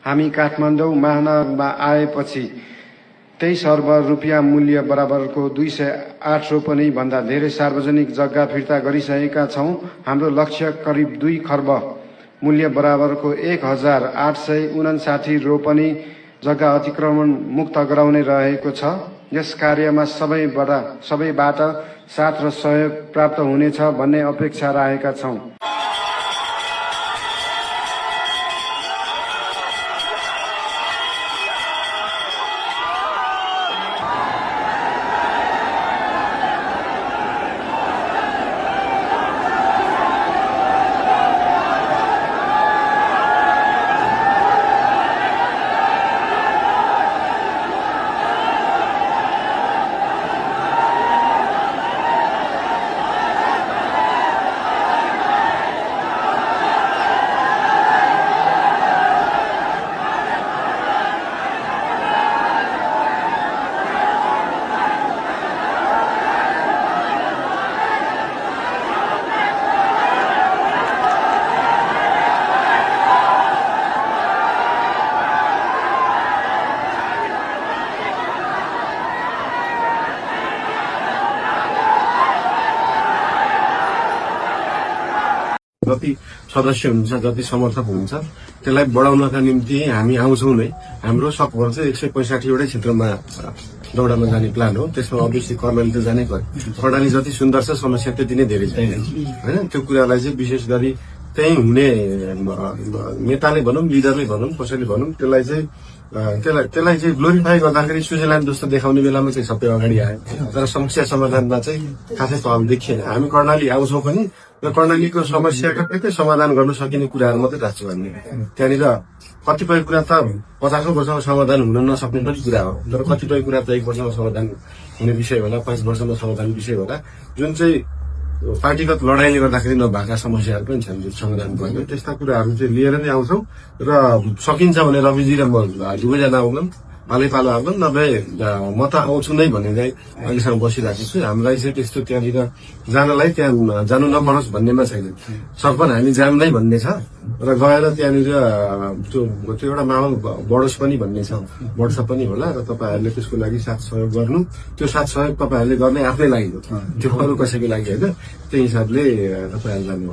हामी काठमाडौँ महानगरमा आएपछि 23 अर्ब रुपियाँ मूल्य बराबरको 208 रोपनी भन्दा धेरै सार्वजनिक जग्गा फिर्ता गरिसकेका छौं। हाम्रो लक्ष्य करिब 2 खर्ब मूल्य बराबरको 1859 रोपनी जग्गा अतिक्रमण मुक्त गराउने रहेको छ। यस कार्यमा सबैबाट साथ र सहयोग प्राप्त हुनेछ भन्ने अपेक्षा राखेका छौं। जति सदस्य हुन्छ, जति समर्थक हुन्छ, त्यसलाई बढाउनका निम्ति हामी आउँछौं नै। हाम्रो सकभर चाहिँ 165 वटै क्षेत्रमा दौडामा जाने प्लान हो। त्यसमा अभियसली कर्णाली त जानै पर्यो। कर्णाली जति सुन्दर छ, समस्या त्यति नै धेरै छ हैन। त्यो कुरालाई चाहिँ विशेष गरी त्यही हुने नेताले भनौं, लिडरले भनौं, कसैले भनौं, त्यसलाई चाहिँ ग्लोरिफाई गर्दाखेरि स्विजरल्याण्ड जस्तो देखाउने बेलामा चाहिँ सबै अगाडि आयो। तर समस्या समाधानमा चाहिँ खासै पहल देखिएन। हामी कर्णाली आउँछौं पनि र कर्णालीको समस्याका कतै समाधान गर्न सकिने कुराहरू मात्रै राख्छु भन्ने। त्यहाँनिर कतिपय कुरा त 50औं वर्षमा समाधान हुन नसक्ने पनि कुरा हो, तर कतिपय कुरा त 1 वर्षमा समाधान हुने विषय होला, 5 वर्षमा समाधान विषय होला, जुन चाहिँ पार्टीगत लडाईले गर्दाखेरि नभएका समस्याहरू पनि छन्, जुन समाधान भयो। त्यस्ता कुराहरू चाहिँ लिएर नै आउँछौं र सकिन्छ भने रविजी र म दुवैजना आउँछौं, पालै आउँछौं, नभए म त आउँछु नै भनेर अहिलेसम्म बसिरहेको छु। हामीलाई चाहिँ त्यस्तो त्यहाँनिर जानलाई त्यहाँ जानु नपरोस् भन्नेमा छैन। सकभर हामी जान्दै भन्ने छ र गएर त्यहाँनिर त्यो एउटा माहौल बढोस् पनि भन्ने छ, बढ्छ पनि होला। र तपाईहरुले त्यसको लागि साथ सहयोग गर्नु, त्यो साथ सहयोग तपाईहरुले गर्ने आफ्नै लागि हो, त्यो अरु कसैको लागि हैन। त्यही हिसाबले तपाईहरु जानु।